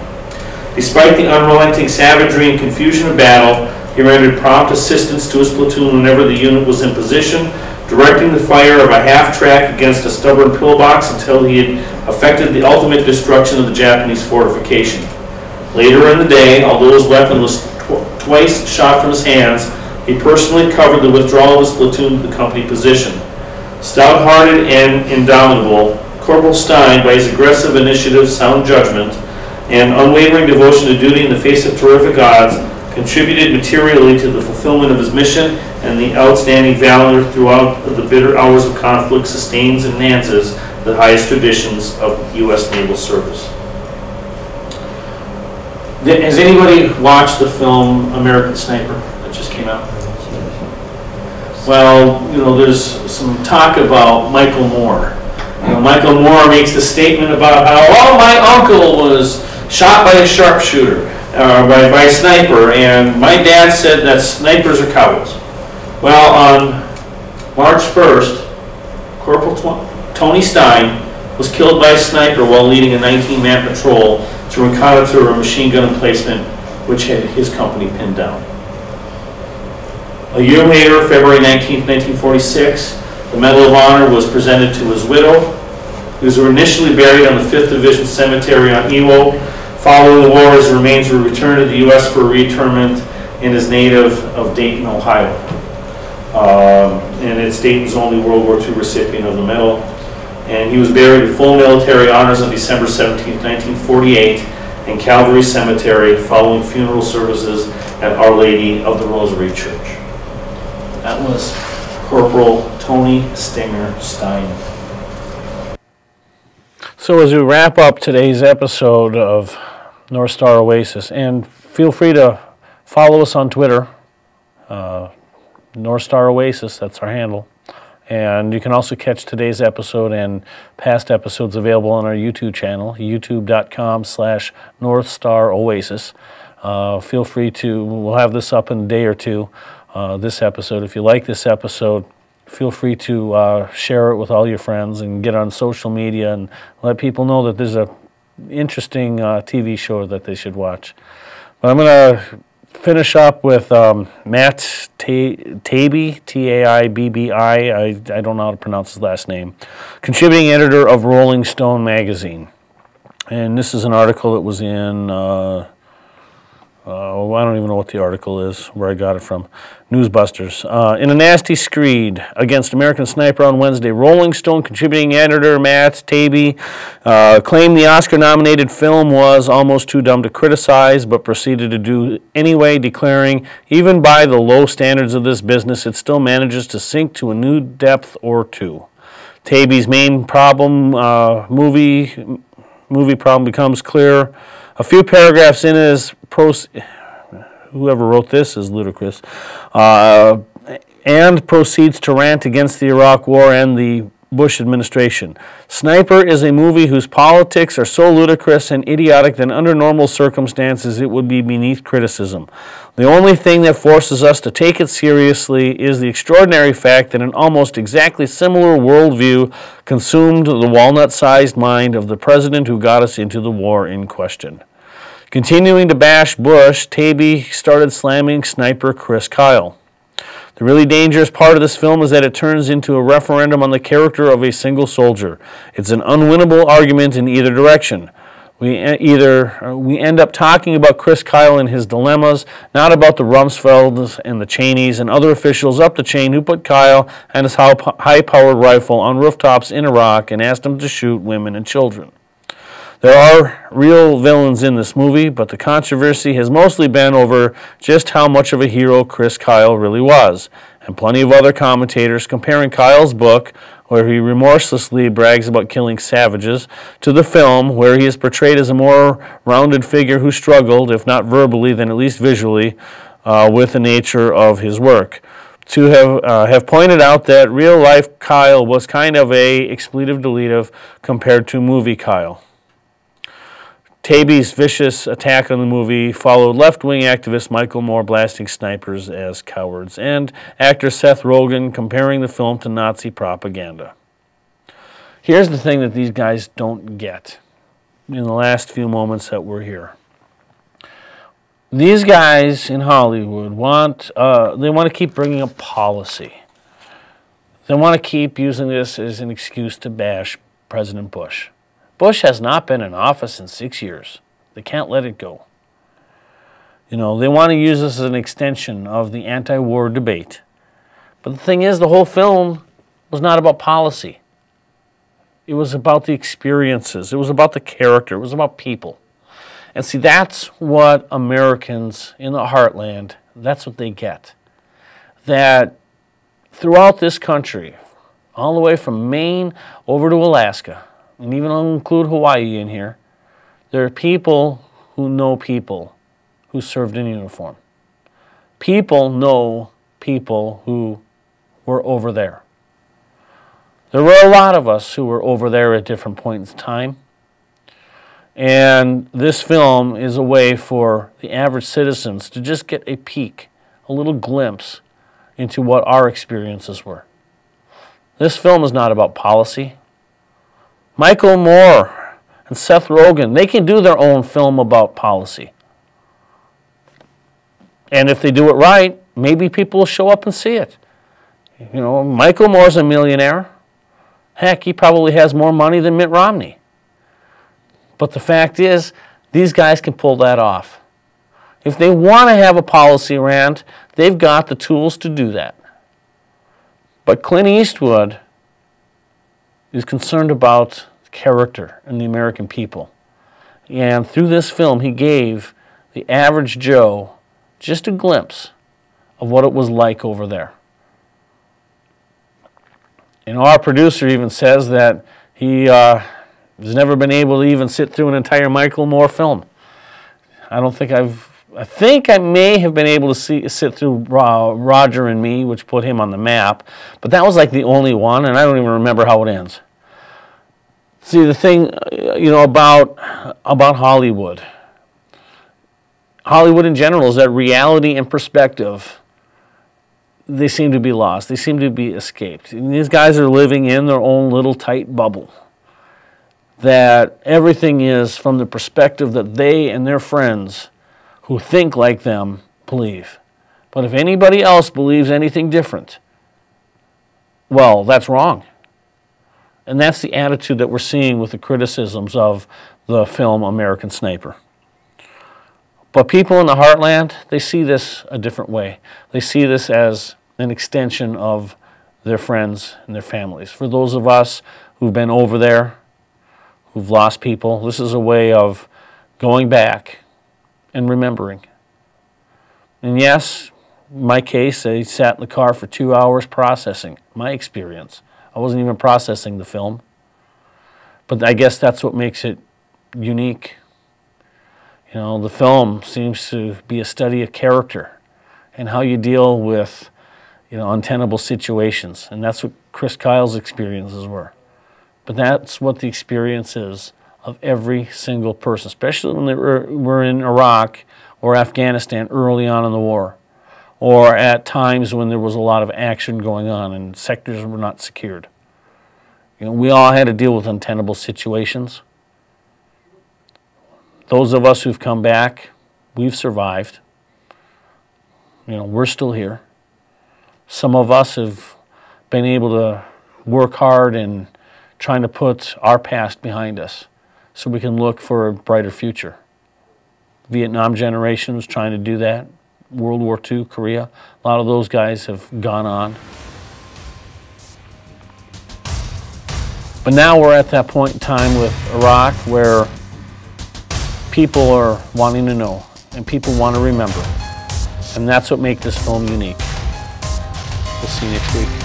Despite the unrelenting savagery and confusion of battle, he rendered prompt assistance to his platoon whenever the unit was in position, directing the fire of a half-track against a stubborn pillbox until he had effected the ultimate destruction of the Japanese fortification. Later in the day, although his weapon was twice shot from his hands, he personally covered the withdrawal of his platoon to the company position. Stout-hearted and indomitable, Corporal Stein, by his aggressive initiative, sound judgment, and unwavering devotion to duty in the face of terrific odds, contributed materially to the fulfillment of his mission, and the outstanding valor throughout the bitter hours of conflict sustains and enhances the highest traditions of U.S. naval service. Has anybody watched the film American Sniper that just came out? Well, you know, there's some talk about Michael Moore. You know, Michael Moore makes the statement about how, oh, my uncle was shot by a sharpshooter, by a sniper, and my dad said that snipers are cowards. Well, on March 1st, Corporal Tony Stein was killed by a sniper while leading a 19-man patrol to reconnoiter a machine gun emplacement which had his company pinned down. A year later, February 19, 1946, the Medal of Honor was presented to his widow. He was initially buried on the 5th Division Cemetery on Iwo. Following the war, his remains were returned to the U.S. for reinterment in his native of Dayton, Ohio. And it's Dayton's only World War II recipient of the medal. And he was buried with full military honors on December 17, 1948 in Calvary Cemetery following funeral services at Our Lady of the Rosary Church. That was Corporal Tony Stinger Stein. So as we wrap up today's episode of North Star Oasis, and feel free to follow us on Twitter, North Star Oasis, that's our handle. And you can also catch today's episode and past episodes available on our YouTube channel, youtube.com/North Star Oasis. Feel free to, we'll have this up in a day or two, this episode. If you like this episode, feel free to share it with all your friends and get on social media and let people know that there's a interesting TV show that they should watch. But I'm going to finish up with Matt Taibbi, T-A-I-B-B-I. I don't know how to pronounce his last name, contributing editor of Rolling Stone magazine. And this is an article that was in, I don't even know what the article is, where I got it from, Newsbusters. In a nasty screed against American Sniper on Wednesday, Rolling Stone contributing editor Matt Taibbi claimed the Oscar-nominated film was almost too dumb to criticize, but proceeded to do anyway, declaring, even by the low standards of this business, it still manages to sink to a new depth or two. Taibbi's main problem, movie problem becomes clear. A few paragraphs in his whoever wrote this is ludicrous, and proceeds to rant against the Iraq War and the Bush administration. Sniper is a movie whose politics are so ludicrous and idiotic that under normal circumstances it would be beneath criticism. The only thing that forces us to take it seriously is the extraordinary fact that an almost exactly similar worldview consumed the walnut-sized mind of the president who got us into the war in question. Continuing to bash Bush, Taibbi started slamming Sniper Chris Kyle. The really dangerous part of this film is that it turns into a referendum on the character of a single soldier. It's an unwinnable argument in either direction. We end up talking about Chris Kyle and his dilemmas, not about the Rumsfelds and the Cheneys and other officials up the chain who put Kyle and his high-powered rifle on rooftops in Iraq and asked him to shoot women and children. There are real villains in this movie, but the controversy has mostly been over just how much of a hero Chris Kyle really was, and plenty of other commentators comparing Kyle's book, where he remorselessly brags about killing savages, to the film, where he is portrayed as a more rounded figure who struggled, if not verbally, then at least visually, with the nature of his work. To have pointed out that real-life Kyle was kind of a expletive-deletive compared to movie Kyle. Taibbi's vicious attack on the movie followed left-wing activist Michael Moore blasting snipers as cowards, and actor Seth Rogen comparing the film to Nazi propaganda. Here's the thing that these guys don't get in the last few moments that we're here. These guys in Hollywood want to keep bringing up policy. They want to keep using this as an excuse to bash President Bush. Bush has not been in office in 6 years. They can't let it go. You know, they want to use this as an extension of the anti-war debate. But the thing is, the whole film was not about policy. It was about the experiences. It was about the character. It was about people. And see, that's what Americans in the heartland, that's what they get. That throughout this country, all the way from Maine over to Alaska, and even I'll include Hawaii in here, there are people who know people who served in uniform. People know people who were over there. There were a lot of us who were over there at different points in time. And this film is a way for the average citizens to just get a peek, a little glimpse into what our experiences were. This film is not about policy. Michael Moore and Seth Rogen, they can do their own film about policy. And if they do it right, maybe people will show up and see it. You know, Michael Moore's a millionaire. Heck, he probably has more money than Mitt Romney. But the fact is, these guys can pull that off. If they want to have a policy rant, they've got the tools to do that. But Clint Eastwood is concerned about character and the American people. And through this film, he gave the average Joe just a glimpse of what it was like over there. And our producer even says that he has never been able to even sit through an entire Michael Moore film. I think I may have been able to sit through Roger and Me, which put him on the map, but that was like the only one, and I don't even remember how it ends. See, the thing, you know, about Hollywood. Hollywood in general is that reality and perspective, they seem to be lost. They seem to be escaped. And these guys are living in their own little tight bubble. That everything is from the perspective that they and their friends who think like them believe. But if anybody else believes anything different, well, that's wrong. And that's the attitude that we're seeing with the criticisms of the film American Sniper. But people in the heartland, they see this a different way. They see this as an extension of their friends and their families. For those of us who've been over there, who've lost people, this is a way of going back and remembering. And yes, in my case, I sat in the car for 2 hours processing my experience. I wasn't even processing the film. But I guess that's what makes it unique. You know, the film seems to be a study of character and how you deal with, you know, untenable situations. And that's what Chris Kyle's experiences were. But that's what the experience is of every single person, especially when they were in Iraq or Afghanistan early on in the war, or at times when there was a lot of action going on and sectors were not secured. You know, we all had to deal with untenable situations. Those of us who've come back, we've survived. You know, we're still here. Some of us have been able to work hard in trying to put our past behind us so we can look for a brighter future. Vietnam generation was trying to do that. World War II, Korea, a lot of those guys have gone on. But now we're at that point in time with Iraq where people are wanting to know and people want to remember. And that's what makes this film unique. We'll see you next week.